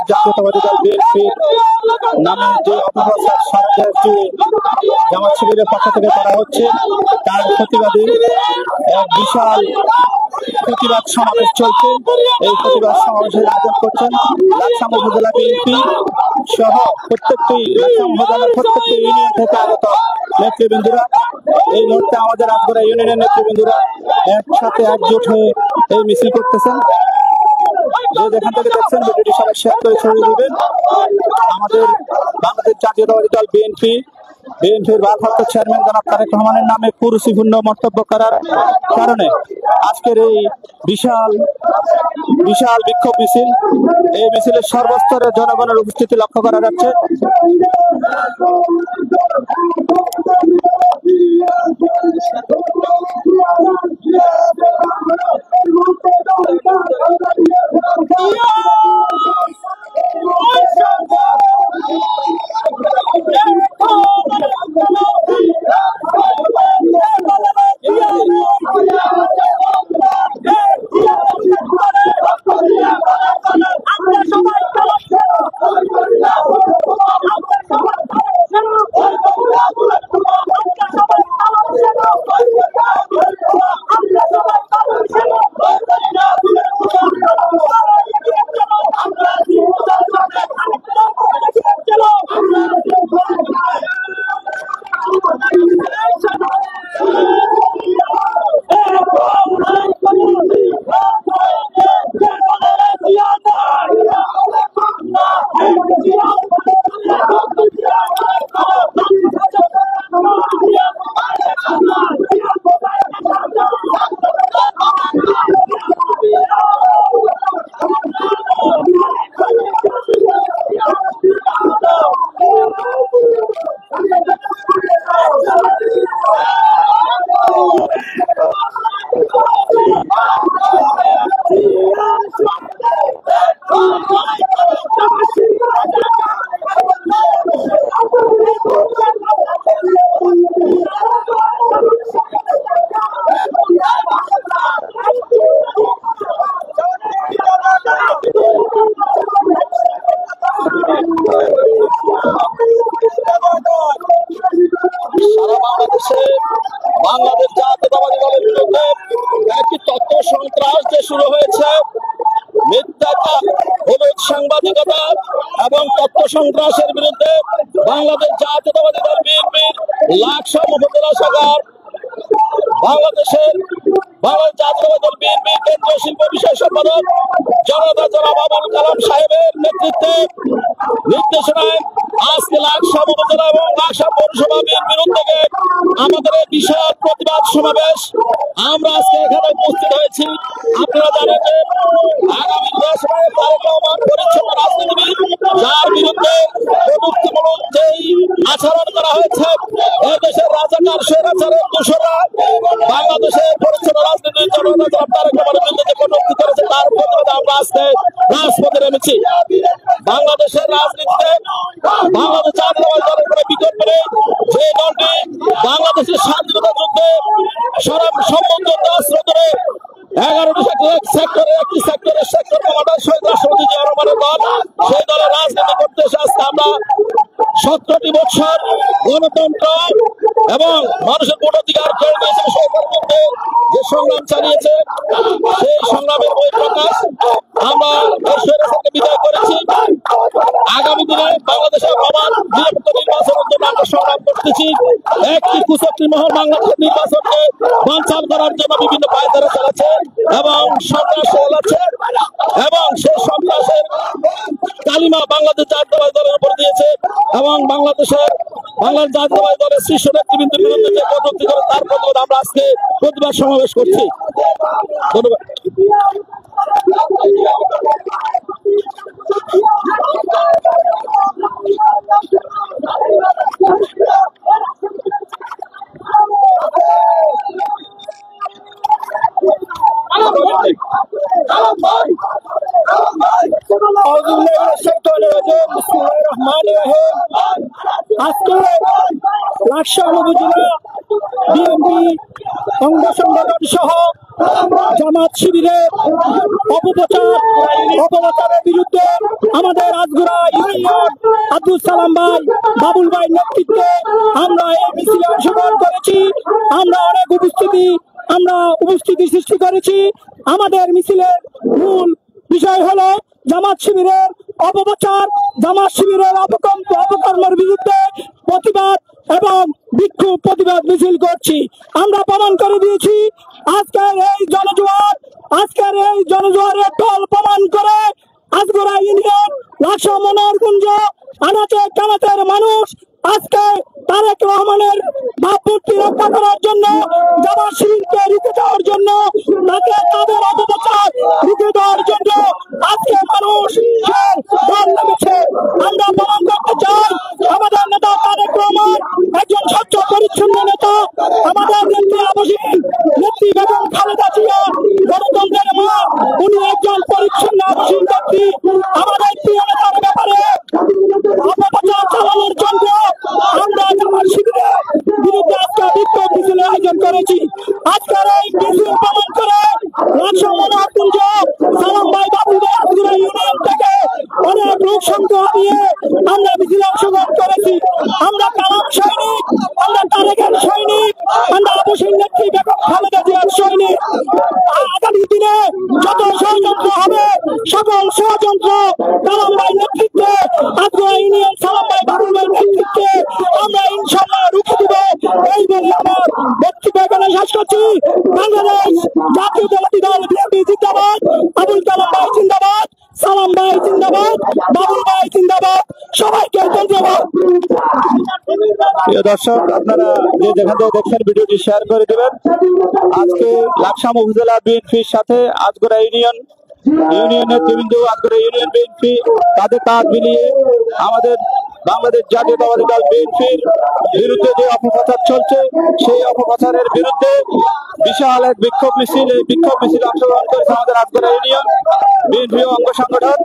জাতীয়তাবাদী দল বিএনপির নামে যে অপপ্রচার সরকার জুড়ে জামাত শিবিরের পক্ষ থেকে করা হচ্ছে তার প্রতিবাদে এক বিশাল প্রতিবাদ সমাবেশ চলছে। এই প্রতিবাদ সমাবেশের আয়োজন করছেন লাকসাম উপজেলা বিএনপি সহ প্রত্যেকটি উপজেলার প্রত্যেকটি ইউনিয়ন থেকে আগত নেতৃবৃন্দরা। এই মুহূর্তে আমাদের আটগড়া ইউনিয়নের নেতৃবৃন্দরা একসাথে একজোট হয়ে এই মিছিল করতেছেন। যেখান থেকে দেখছেন ভিডিওটি সবাই শেয়ার করে ছড়িয়ে দিবেন। আমাদের বাংলাদেশ জাতীয়তাবাদী দল বিএনপির ভারপ্রাপ্ত চেয়ারম্যান জনাব তারেক রহমানের নামে কুরুচিপূর্ণ মন্তব্য করার কারণে আজকের এই বিশাল বিক্ষোভ মিছিল। এই মিছিলের সর্বস্তরের জনগণের উপস্থিতি লক্ষ্য করা যাচ্ছে। বাংলাদেশ জাতীয়তাবাদী দলের বিরুদ্ধে একটি তথ্য সন্ত্রাস যে শুরু হয়েছে, মিথ্যাটা হলুদ সাংবাদিকতা এবং তথ্য সন্ত্রাসের বিরুদ্ধে বাংলাদেশ জাতীয়তাবাদী দল বিএনপির লাকসাম উপজেলা শাখার বাংলাদেশ জাতীয়তাবাদী দল বিএনপির কেন্দ্রীয় শিল্প বিষয় সম্পাদক জনতা জনাব আবুল কালাম সাহেবের নেতৃত্বে নির্দেশনায় আজকে লাকসাম উপজেলা এবং লাকসাম পৌরসভা বিএনপির উদ্যোগে আমাদের এই বিশাল প্রতিবাদ সমাবেশ। আমরা আজকে এখানে উপস্থিত হয়েছি। আপনারা জানেন যে আগামী নির্বাচনে তারেক রহমান পরিচ্ছন্ন রাজনীতিবিদ, যার বিরুদ্ধে প্রযুক্তিমূলক যেই আচরণ করা হয়েছে, এই দেশের রাজাকার স্বৈরাচারের দোষরা বাংলাদেশের পরিচ্ছন্ন রাজনীতির জনতা জনাব তারেক রহমানের বিরুদ্ধে যে কটূক্তি করেছে, তার প্রতিবাদে আমরা আজকে রাজপথে নেমেছি। বাংলাদেশের রাজনীতিতে বাংলাদেশ জাতীয়তাবাদী দলের কোনো বিকল্প নেই। যে দলটি বাংলাদেশের স্বাধীনতা যুদ্ধে সম্বন্ধ আশ্রয় করে 11টি সেক্টরের একটি সেক্টর কমান্ডার শহীদ রাষ্ট্রপতি জিয়া রহমানের দল, সেই দলের রাজনীতি করতে এসে আজকে আমরা 17টি বছর গণতন্ত্র এবং মানুষের ভোটাধিকার কেড়ে নিয়েছে সরকারের মধ্যে যে সংগ্রাম চালিয়েছে, সেই সংগ্রামের বহিঃপ্রকাশ আমরা এই স্বৈরাচারকে বিদায় করেছি। আগামী দিনে বাংলাদেশের প্রমাণ নিরপেক্ষ নির্বাচনের জন্য আমরা সংগ্রাম করতেছি। একটি কুচক্রী মহল বাংলাদেশের নির্বাচনকে বানচাল করার জন্য বিভিন্ন পায়তারা চালাচ্ছে এবং সন্ত্রাস চালাচ্ছে এবং সেই সন্ত্রাসের কালিমা বাংলাদেশ জাতীয়তাবাদী দলের উপর দিয়েছে এবং বাংলাদেশ জাতীয়তাবাদী দলের শীর্ষ নেতৃবৃন্দের বিরুদ্ধে যে কটূক্তি করে তার প্রতিবাদে আমরা আজকে প্রতিবাদ সমাবেশ করছি। ধন্যবাদ। আজকে লাকসাম উপজেলা বিএনপি অঙ্গ সংগঠন সহ জামাত শিবিরের অপপ্রচারের বিরুদ্ধে আমাদের আজগোড়া ইউনিয়ন আব্দুল সালাম ভাই বাবুল ভাই নেতৃত্বে আমরা এই মিছিলে অংশগ্রহণ করেছি। আমরা অনেক উপস্থিতি সৃষ্টি করেছি। আমাদের মিছিলের মূল বিষয় হলো জামাত শিবিরের অপপ্রচার, জামাত শিবিরের অপকর্মের বিরুদ্ধে প্রতিবাদ এবং বিক্ষোভ প্রতিবাদ মিছিল করছি। আমরা প্রমাণ করে দিয়েছি আজকের এই জনজোয়ারের দল প্রমাণ করে আজগোড়া ইউনিয়ন লাকসাম মনোহরকুঞ্জ আনাচে কানাচের মানুষ আজকে তারেক রহমানের ভাবমূর্তি রক্ষা করার জন্য, জামাত শিবিরকে রুখে দেওয়ার জন্য, তাদের অপপ্রচার রুখে দেওয়ার জন্য আজকে মানুষ দল নেমেছে। আমরা প্রমাণ করতে চাই আমাদের নেতা তারেক রহমান একজন স্বচ্ছ পরিচ্ছন্ন নেতা। আমাদের নেত্রী বেগম খালেদা জিয়া গণতন্ত্রের মা, উনি একজন পরিচ্ছন্ন আবাসিক নেত্রী। আমাদের প্রিয় নেতার ব্যাপারে অপপ্রচার চালানোর জন্য আমরা জামাত শিবিরের বিরুদ্ধে আজকে বিক্ষোভ মিছিলের আয়োজন করেছি। আজকের এই মিছিল প্রমাণ করে লাকসাম মনোহরকুঞ্জ সালাম ভাই বাবুল ভাই আজগোড়া ইউনিয়ন থেকে অনেক লোক সংখ্যা নিয়ে আমরা মিছিলে অংশগ্রহণ করেছি। আমরা কালাম সৈনিক, আমরা তারেকের সৈনিক, আমরা আবাসিক নেত্রী বেগম খালেদা জিয়ার সৈনিক। আগামী দিনে যত ষড়যন্ত্র হবে সকল ষড়যন্ত্র কালাম ভাই নেতৃত্বে, আজগোড়া ইউনিয়ন সালাম ভাই বাবুল ভাই নেতৃত্বে আমরা ইনশাআল্লাহ রুখে দিব। এই বলে আমার বক্তব্য এখানে শেষ করছি। বাংলাদেশ জাতীয়তাবাদী দল বিএনপি জিন্দাবাদ, আবুল কালাম ভাই জিন্দাবাদ, সালাম ভাই জিন্দাবাদ, বাবুল ভাই জিন্দাবাদ। সবাইকে ধন্যবাদ। প্রিয় দর্শক, আপনারা যে যেখান থেকে দেখছেন ভিডিওটি শেয়ার করে দেবেন। আজকে লাকসাম উপজেলা বিএনপির সাথে আজগোড়া ইউনিয়নের নেতৃবৃন্দ, আজগোড়া ইউনিয়ন বিএনপি তাদের কাঁধ মিলিয়ে আমাদের বাংলাদেশ জাতীয়তাবাদী দল বিএনপির বিরুদ্ধে যে অপপ্রচার চলছে সেই অপপ্রচারের বিরুদ্ধে বিশাল এক বিক্ষোভ মিছিল, এই বিক্ষোভ মিছিলে অংশগ্রহণ করেছে আমাদের আজগোড়া ইউনিয়ন বিএনপি অঙ্গ সংগঠন।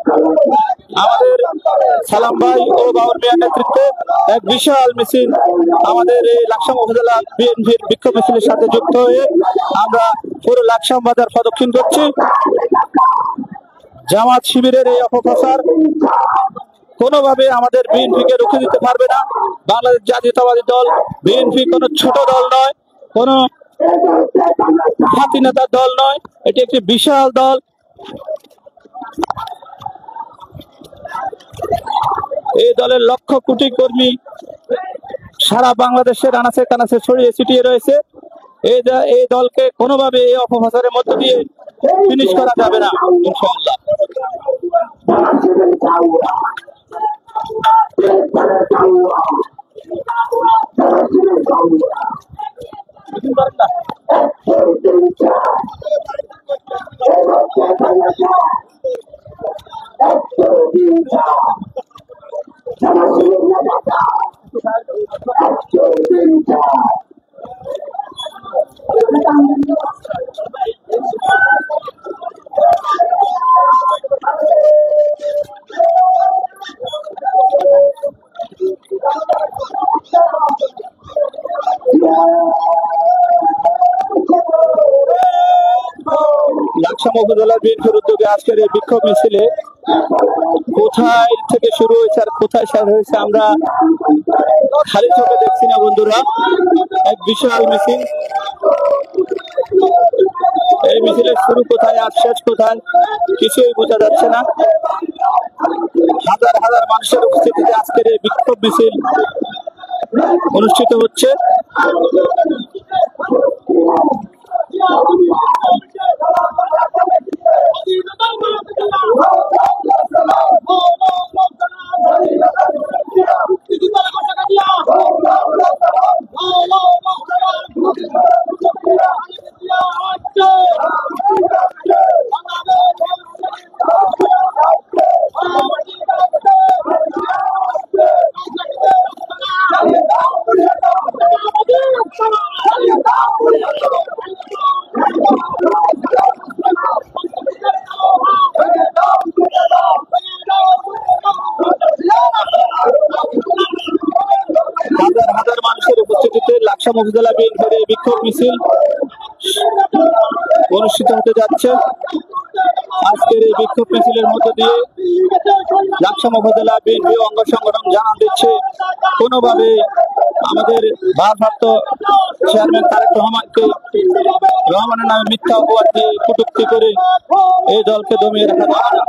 আমাদের সালাম ভাই ও বাবুল মিয়ার নেতৃত্বে এক বিশাল মিছিল আমাদের এই লাকসাম উপজেলা বিএনপির বিক্ষোভ মিছিলের সাথে যুক্ত হয়ে আমরা পুরো লাকসাম বাজার প্রদক্ষিণ করছি। জামাত শিবিরের এই অপপ্রচার কোনোভাবে আমাদের বিএনপিকে রুখে দিতে পারবে না। বাংলাদেশ জাতীয়তাবাদী দল বিএনপি কোনো ছোট দল নয়, কোনো স্বাধীনতার দল নয়, এটি একটি বিশাল দল। এই দলের লক্ষ কোটি কর্মী সারা বাংলাদেশের আনাচে কানাচে ছড়িয়ে ছিটিয়ে রয়েছে। এই দলকে কোনোভাবে এই অপপ্রচারের মধ্য দিয়ে ফিনিশ করা যাবে না ইনশাআল্লাহ। লাকসাম উপজেলা বিএনপির উদ্যোগে আজকের এই বিক্ষোভ মিছিলে কোথায় থেকে শুরু হয়েছে আর কোথায় শেষ হয়েছে আমরা খালি চোখে দেখছি না বন্ধুরা। এক বিশাল মিছিল, এই মিছিলের শুরু কোথায় আর শেষ কোথায় কিছুই বোঝা যাচ্ছে না। হাজার হাজার মানুষের উপস্থিতিতে আজকের এই বিক্ষোভ মিছিল অনুষ্ঠিত হচ্ছে। হাজার মানুষের উপস্থিতিতে লাকসাম উপজেলা বিএনপির এই বিক্ষোভ মিছিল অনুষ্ঠিত হতে যাচ্ছে। আজকের এই বিক্ষোভ মিছিলের মধ্য দিয়ে লাকসাম উপজেলা বিএনপি অঙ্গ সংগঠন জানান দিচ্ছে, কোনোভাবে আমাদের ভারপ্রাপ্ত চেয়ারম্যান তারেক রহমানের নামে মিথ্যা অপবাদ দিয়ে কটূক্তি করে এই দলকে দমিয়ে রাখা যাবে না।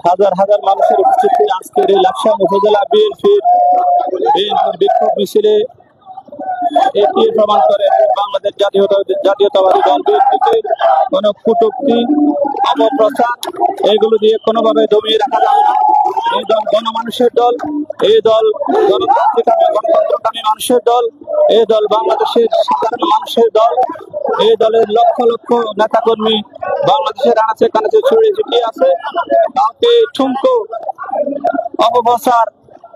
হাজার হাজার মানুষের উপস্থিতি আজকের এই লাকসাম উপজেলা বিএনপির বিক্ষোভ মিছিলে এটি প্রমাণ করে বাংলাদেশ জাতীয়তাবাদী দল বিএনপিকে কোন কটূক্তি, অপপ্রচার এগুলো দিয়ে কোনোভাবে দমিয়ে রাখা যাবে না। এই দল গণমানুষের দল, এই দল গণতন্ত্রকামী মানুষের দল, এই দল বাংলাদেশের সাধারণ মানুষের দল। এই দলের লক্ষ লক্ষ নেতাকর্মী বাংলাদেশের আনাচে কানাচে ছড়িয়ে ছিটিয়ে আছে। কাউকে ঠুমকো, অপপ্রচার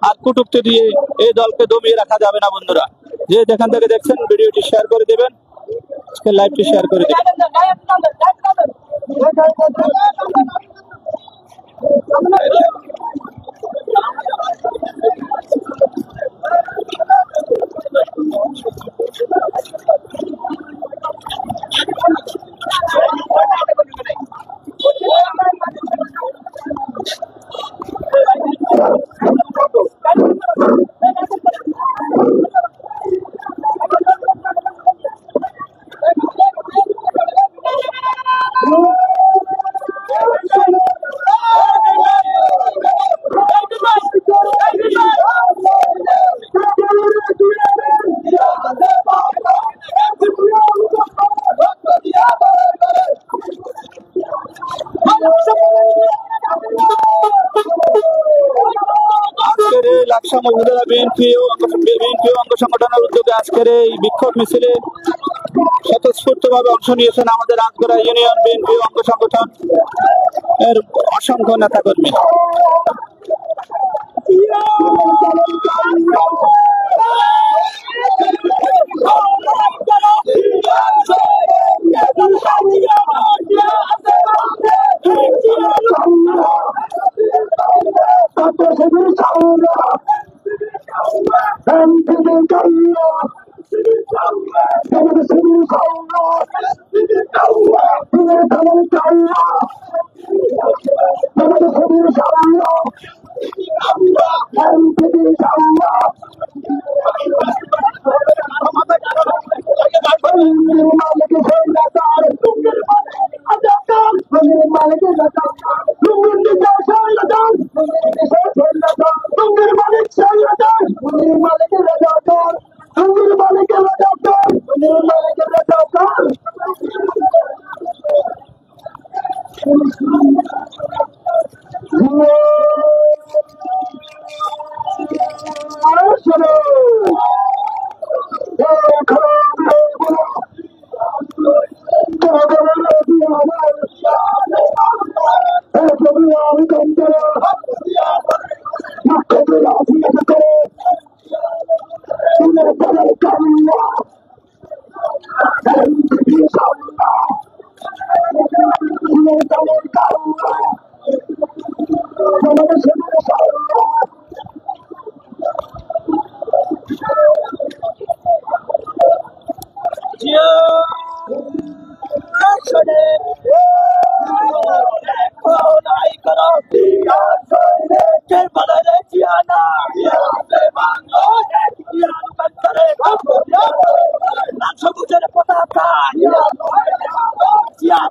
আর কটূক্তি দিয়ে এই দলকে দমিয়ে রাখা যাবে না। বন্ধুরা, যে যেখান থেকে দেখছেন ভিডিওটি শেয়ার করে দেবেন, আজকে লাইভটি শেয়ার করে দেবেন। লাকসাম উপজেলা বিএনপি অঙ্গ সংগঠনের উদ্যোগে আজকের এই বিক্ষোভ মিছিলে স্বতঃস্ফূর্তভাবে অংশ নিয়েছেন আমাদের আজগড়া ইউনিয়ন বিএনপি অঙ্গ সংগঠন এর অসংখ্য নেতাকর্মী। সবুজের পতাকা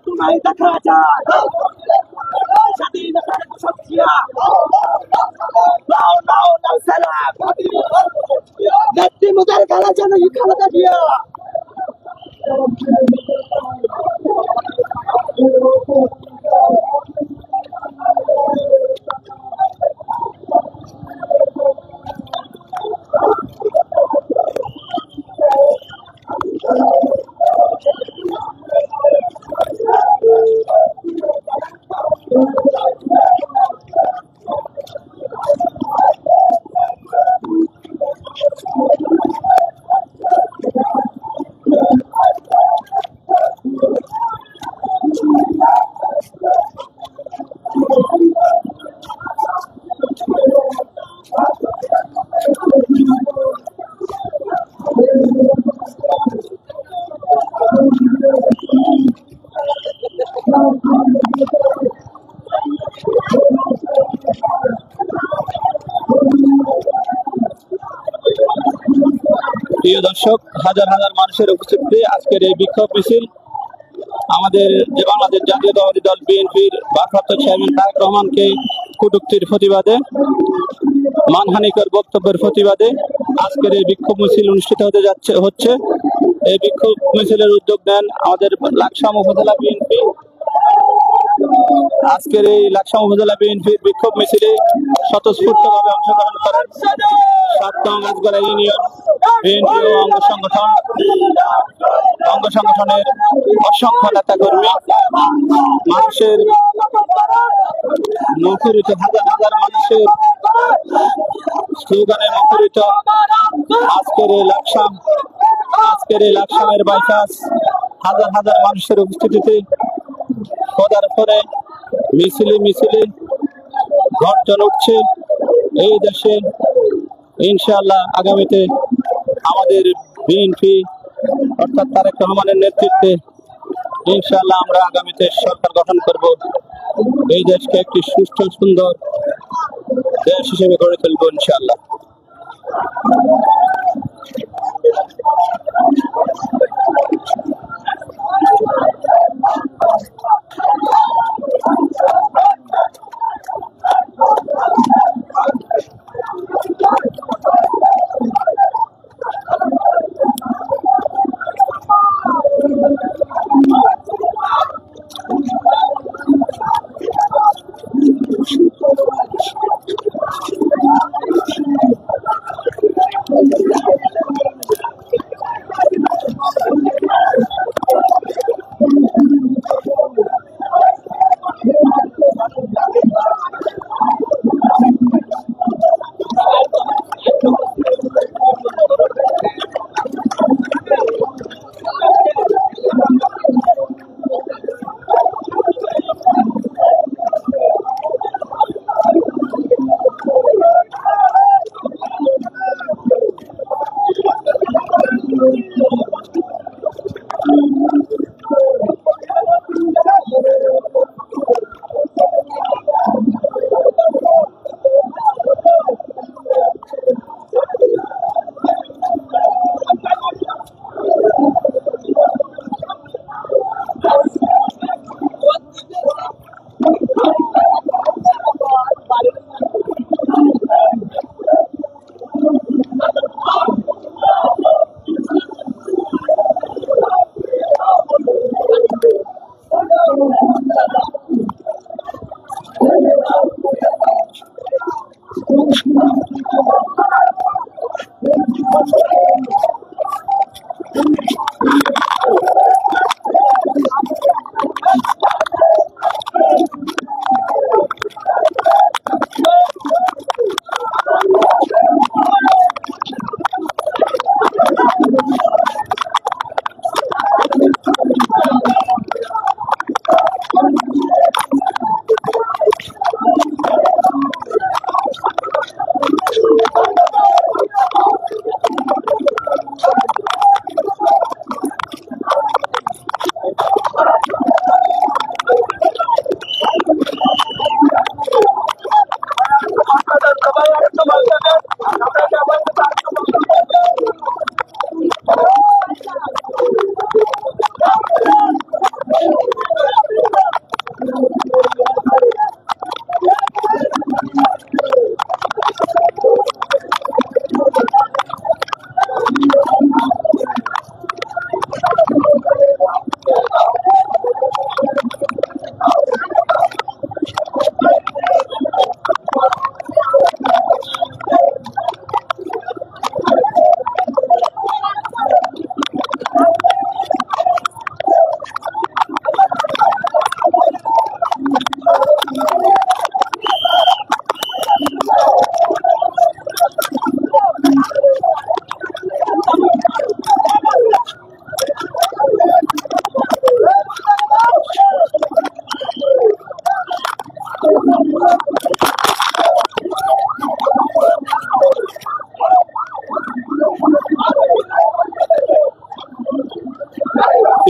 তোমায় দেখা যায় স্বাধীনতার ঘোষক জিয়া নাও নাও নাও সালাম নেত্রী মুদার গালা যেন খালেদা জিয়া প্রিয় দর্শক, হাজার হাজার মানুষের উপস্থিতিতে আজকের এই বিক্ষোভ মিছিল আমাদের যে বাংলাদেশ জাতীয়তাবাদী দল বিএনপির ভারপ্রাপ্ত চেয়ারম্যান তারেক রহমানকে কটূক্তির প্রতিবাদে, মানহানিকর বক্তব্যের প্রতিবাদে আজকের এই বিক্ষোভ মিছিল অনুষ্ঠিত হচ্ছে। এই বিক্ষোভ মিছিলের উদ্যোগ নেন আমাদের লাকসাম উপজেলা বিএনপি। আজকের এই লাকসাম উপজেলা বিএনপির বিক্ষোভ মিছিলে স্বতঃস্ফূর্তভাবে অংশগ্রহণ করেন ৭ নং গাছগড়া ইউনিয়ন বিএনপি ও অঙ্গ সংগঠনের অসংখ্য নেতাকর্মী, মানুষের মুখরিত, হাজার হাজার মানুষের স্লোগানে মুখরিত আজকের এই লাকসামের বাইপাস হাজার হাজার মানুষের উপস্থিতিতে খোদার পরে মিছিলে গর্জন উঠছে। এই দেশে ইনশাআল্লাহ আগামীতে আমাদের বিএনপি অর্থাৎ তারেক রহমানের নেতৃত্বে ইনশাআল্লাহ আমরা আগামীতে সরকার গঠন করব। এই দেশকে একটি সুষ্ঠু সুন্দর দেশ হিসেবে গড়ে তুলব ইনশাআল্লাহ।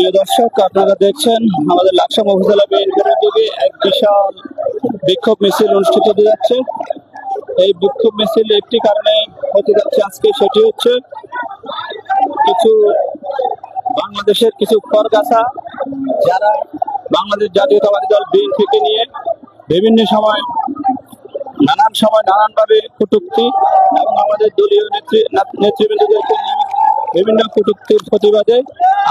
প্রিয় দর্শক, আপনারা দেখছেন আমাদের লাকসাম উপজেলা বিএনপির উদ্যোগে এক বিশাল বিক্ষোভ মিছিল অনুষ্ঠিত হতে যাচ্ছে। এই বিক্ষোভ মিছিল একটি কারণে হতে যাচ্ছে আজকে, সেটি হচ্ছে কিছু বাংলাদেশের কিছু করগাছা যারা বাংলাদেশ জাতীয়তাবাদী দল বিএনপিকে নিয়ে বিভিন্ন সময় নানানভাবে কটূক্তি এবং আমাদের দলীয় নেতৃবৃন্দদেরকে নিয়ে বিভিন্ন কটূক্তির প্রতিবাদে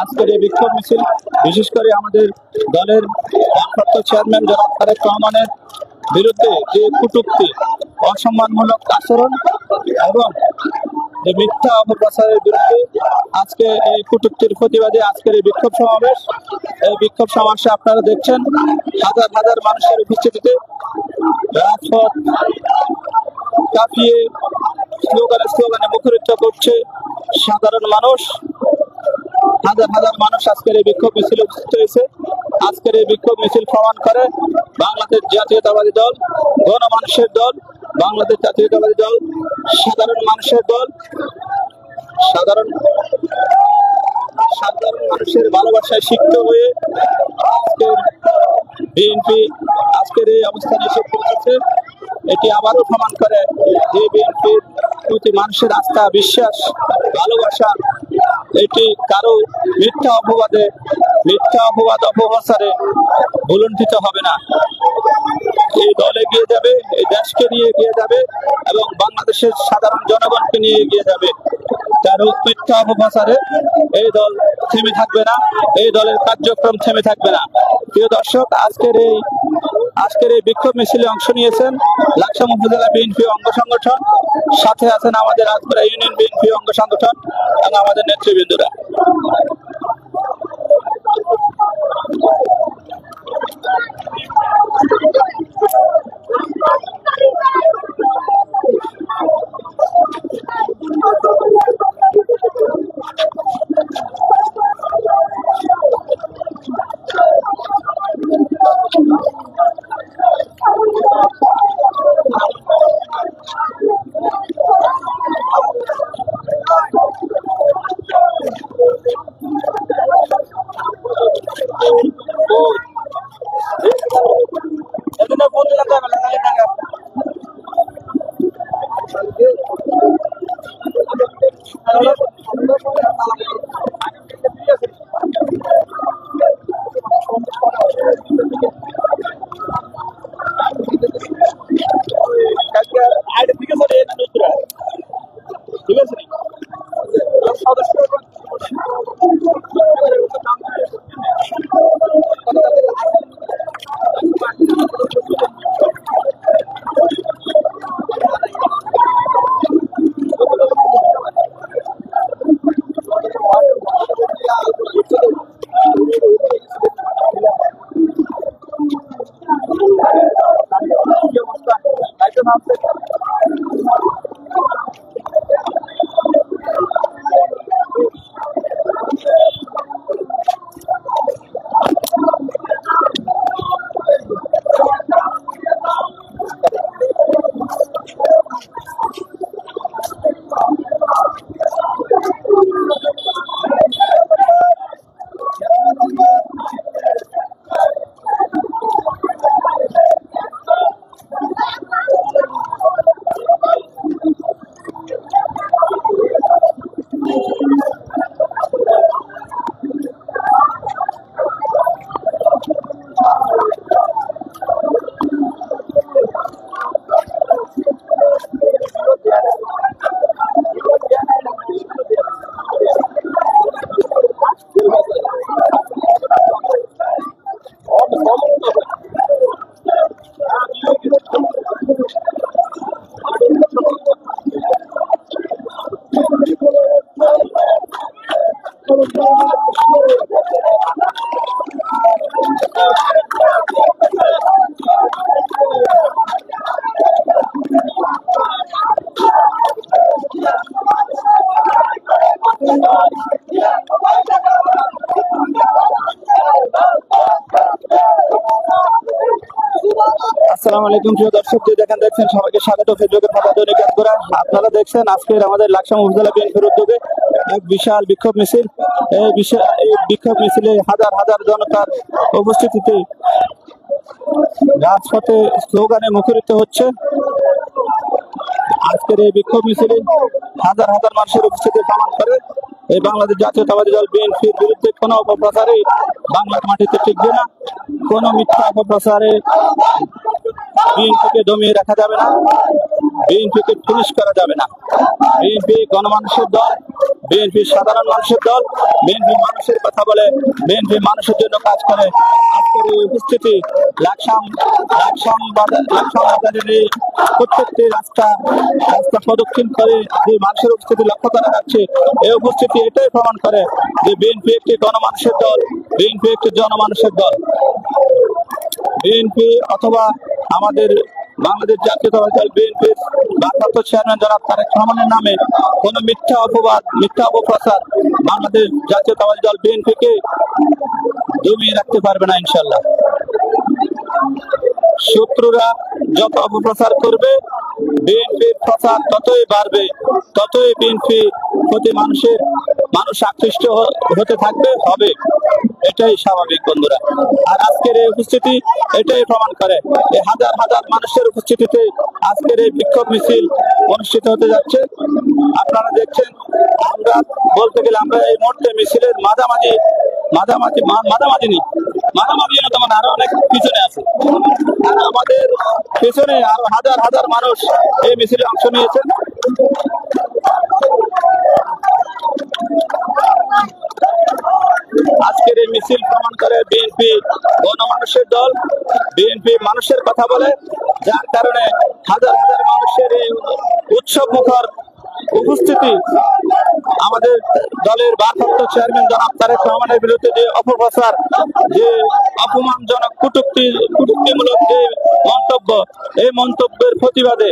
আজকের এই বিক্ষোভ মিছিল। বিশেষ করে আমাদের দলের ভারপ্রাপ্ত চেয়ারম্যান জনাব তারেক রহমানের বিরুদ্ধে যে কটূক্তি, অসম্মানমূলক আচরণ এবং যে মিথ্যা অপপ্রচারের বিরুদ্ধে আজকে এই কটূক্তির প্রতিবাদে আজকের এই বিক্ষোভ সমাবেশ। এই বিক্ষোভ সমাবেশে আপনারা দেখছেন হাজার হাজার মানুষের উপস্থিতিতে রাজপথ কাঁপিয়ে স্লোগানে মুখরিত করছে সাধারণ মানুষ। হাজার হাজার মানুষ আজকের এই বিক্ষোভ মিছিলে উপস্থিত হয়েছে। আজকের এই বিক্ষোভ মিছিল প্রমাণ করে বাংলাদেশ জাতীয়তাবাদী দল গণমানুষের দল, বাংলাদেশ জাতীয়তাবাদী দল সাধারণ মানুষের দল, সাধারণ মানুষের ভালোবাসায় সিক্ত হয়ে আজকের বিএনপি আজকের এই অবস্থানে এসে পৌঁছেছে। এটি আবারও প্রমাণ করে যে বিএনপির প্রতি মানুষের আস্থা, বিশ্বাস, ভালোবাসা এটি কারো মিথ্যা অপপ্রচারে ভুলুণ্ঠিত হবে না। এই দল এগিয়ে যাবে, এই দেশকে নিয়ে এগিয়ে যাবে এবং বাংলাদেশের সাধারণ জনগণকে নিয়ে এগিয়ে যাবে। কারো মিথ্যা অপপ্রচারে এই দল থেমে থাকবে না, এই দলের কার্যক্রম থেমে থাকবে না। প্রিয় দর্শক, আজকের এই বিক্ষোভ মিছিলে অংশ নিয়েছেন লাকসাম উপজেলা বিএনপি অঙ্গ সংগঠন, সাথে আছেন আমাদের রাজপুরা ইউনিয়ন বিএনপি অঙ্গ সংগঠন এবং আমাদের নেতৃবৃন্দরা। আসসালামু আলাইকুম প্রিয় দর্শক, যে দেখছেন সবাইকে স্বাগত ফেসবুকের পাতা দৈনিক করা। আপনারা দেখছেন আজকের আমাদের লাকসাম উপজেলা বিএনপির উদ্যোগে এক বিশাল বিক্ষোভ মিছিল। এই বিক্ষোভ মিছিলে হাজার হাজার জনতার উপস্থিতিতে রাজপথে স্লোগানে মুখরিত হচ্ছে। আজকের এই বিক্ষোভ মিছিলে হাজার হাজার মানুষের উপস্থিতি প্রমাণ করে এই বাংলাদেশ জাতীয়তাবাদী দল বিএনপির বিরুদ্ধে কোনো অপপ্রচারে বাংলার মাটিতে টিকবে না, কোনো মিথ্যা অপপ্রচারে বিএনপিকে দমিয়ে রাখা যাবে না, বিএনপিকে ফিনিশ করা যাবে না। বিএনপি গণমানুষের দল, বিএনপি সাধারণ মানুষের দল, বিএনপি মানুষের কথা বলে, বিএনপি মানুষের জন্য কাজ করে। আজকের এই উপস্থিতি লাকসাম বাজারের এই প্রত্যেকটি রাস্তা প্রদক্ষিণ করে যে মানুষের উপস্থিতি লক্ষ্য করা যাচ্ছে। এই উপস্থিতি এটাই প্রমাণ করে যে বিএনপি একটি গণমানুষের দল, বিএনপি একটি জনমানুষের দল। বিএনপি অথবা আমাদের বাংলাদেশ জাতীয়তাবাদী দল বিএনপির ভারপ্রাপ্ত চেয়ারম্যান জনাব তারেক রহমানের নামে কোন মিথ্যা অপবাদ, মিথ্যা অপপ্রচার বাংলাদেশ জাতীয়তাবাদী দল বিএনপিকে দমিয়ে রাখতে পারবে না ইনশাল্লাহ। শত্রুরা যত অপপ্রচার করবে, বিএনপির প্রচার ততই বাড়বে, ততই বিএনপি প্রতি মানুষ আকৃষ্ট হতে থাকবে, হবে। এটাই স্বাভাবিক বন্ধুরা। আর আজকের এই উপস্থিতি এটাই প্রমাণ করে। এই হাজার হাজার মানুষের উপস্থিতিতে আজকের এই বিক্ষোভ মিছিল অনুষ্ঠিত হতে যাচ্ছে। আপনারা দেখছেন, আমরা বলতে গেলে আমরা এই মুহূর্তে মিছিলের মাঝামাঝি তখন আরো অনেক পিছনে আছে। আর আমাদের পিছনে আরো হাজার হাজার মানুষ এই মিছিলে অংশ নিয়েছেন। আজকের এই মিছিল প্রমাণ করে বিএনপি গণমানুষের দল, বিএনপি মানুষের কথা বলে, যার কারণে হাজার হাজার মানুষের এই উৎসব মুখর উপস্থিতি আমাদের দলের ভারপ্রাপ্ত চেয়ারম্যান জনাব তারেক রহমানের বিরুদ্ধে যে অপপ্রচার, যে অপমানজনক কটূক্তিমূলক যে মন্তব্য, এই মন্তব্যের প্রতিবাদে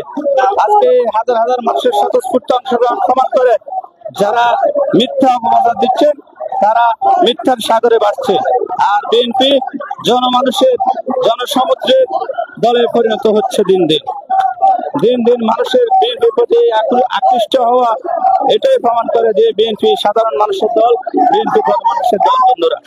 আজকে হাজার হাজার মানুষের স্বতঃস্ফূর্ত অংশগ্রহণ প্রমাণ করে যারা মিথ্যা অপপ্রচার দিচ্ছেন তারা মিথ্যার সাগরে বাড়ছে। আর বিএনপি জনমানুষের জনসমুদ্রের দলে পরিণত হচ্ছে দিন দিন মানুষের বিএনপির প্রতি আকৃষ্ট হওয়া এটাই প্রমাণ করে যে বিএনপি সাধারণ মানুষের দল, বিএনপি গণমানুষের দল। বন্ধুরা,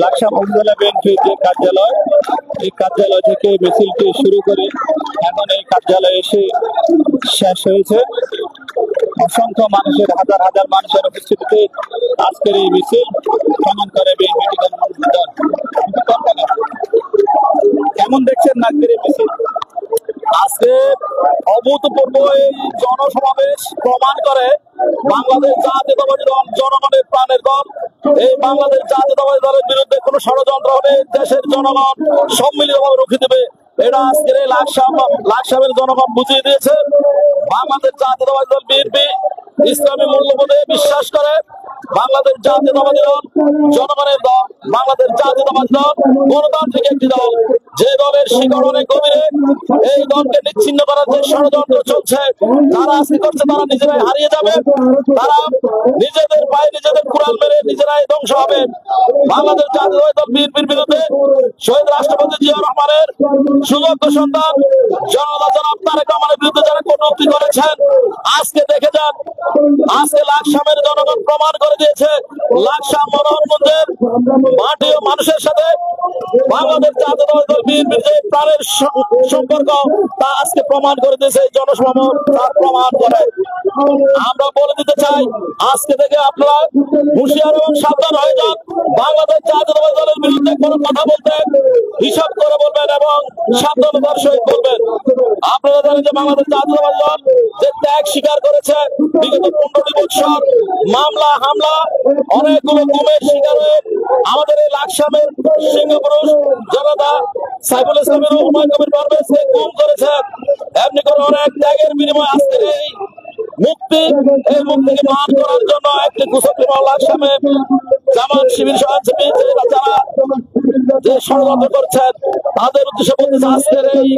লাকসাম উপজেলা বিএনপির যে কার্যালয়, এই কার্যালয় থেকে মিছিলটি শুরু করে এখন এই কার্যালয়ে এসে শেষ হয়েছে। অসংখ্য মানুষের, হাজার হাজার মানুষের উপস্থিতিতে আজকের এই মিছিল প্রমাণ করে বিএনপি কেমন দেখছেন নাগরিক মিছিল? আজকে অভূতপূর্ব এই জনসমাবেশ প্রমাণ করে বাংলাদেশ জাতীয়তাবাদী দল জনগণের প্রাণের দল। এই বাংলাদেশ জাতীয়তাবাদী দলের বিরুদ্ধে কোন ষড়যন্ত্র হলে দেশের জনগণ সম্মিলিতভাবে রুখে দেবে, এটা আজকের এই লাকসামের জনগণ বুঝিয়ে দিয়েছে। বাংলাদেশ জাতীয়তাবাদী দল বিএনপি ইসলামী মূল্যবোধে বিশ্বাস করে। বাংলাদেশ জাতীয়তাবাদী দল জনগণের দল, বাংলাদেশ জাতীয়তাবাদী দল গণতান্ত্রিক একটি দল, যে দলের শিকড় অনেক গভীরে। এই দলকে নিচ্ছিন্ন করার যে ষড়যন্ত্র চলছে, তারা আজকে করছে, তারা নিজেরাই হারিয়ে যাবে। তারা নিজেদের পায়ে নিজেদের কুড়াল মেরে নিজেরাই ধ্বংস হবে। বাংলাদেশ জাতীয়তাবাদী দল বিএনপির বিরুদ্ধে শহীদ রাষ্ট্রপতি জিয়াউর রহমানের সুযোগ্য সন্তান জনতা জনাব তারেক রহমানের বিরুদ্ধে যারা কটূক্তি করেছেন, আজকে দেখে যান, আজকে লাকসামের জনগণ প্রমাণ করে দিয়েছে লাকসাম মনোহরগঞ্জের মাটি ও মানুষের সাথে বাংলাদেশ জাতীয়তাবাদী দল বিএনপির যে প্রাণের সম্পর্ক, তা আজকে প্রমাণ করে দিয়েছে জনসমাবেশ, তার প্রমাণ করে। আমরা বলে দিতে চাই, আজকে থেকে আপনারা হুঁশিয়ার এবং সাবধান হয়ে যান। বাংলাদেশ জাতীয়তাবাদী দলের বিরুদ্ধে কোনো কথা বলতে হিসাব করে বলবেন এবং সাবধানতার সহিত বলবেন। আপনারা জানেন যে বাংলাদেশ জাতীয়তাবাদী দল যে ত্যাগ স্বীকার করেছে, বিগত 15 বছর মামলা হামলা অনেকগুলো গুমের শিকার হয়ে আমাদের এই লাকসামের সিংহপুরুষ জনতা সাইফুল ইসলামের হুমায়ুন কবির পারভেজকে গুম করেছে। এমনি করে অনেক ত্যাগের বিনিময়ে আজকের এই মুক্তি, এই মুক্তিকে মান করার জন্য একটি কুশলী লাকসামে জামাত শিবির সহযোগী যারা যে ষড়যন্ত্র করছেন, তাদের উদ্দেশ্যে বলতেছে, আজকের এই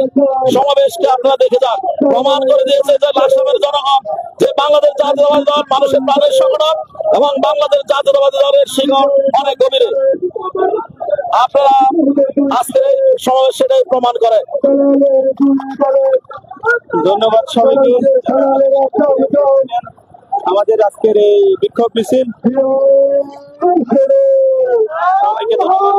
সমাবেশকে আপনারা দেখে যান। প্রমাণ করে দিয়েছে যে লাকসামের জনগণ যে বাংলাদেশ জাতীয়তাবাদী দল মানুষের প্রাণের সংগঠন এবং বাংলাদেশ জাতীয়তাবাদী দলের শিকড় অনেক গভীরে। আপনারা আজকের এই সমাবেশ সেটাই প্রমাণ করে। ধন্যবাদ সবাইকে। আমাদের আজকের এই বিক্ষোভ মিছিল সবাইকে ধন্যবাদ।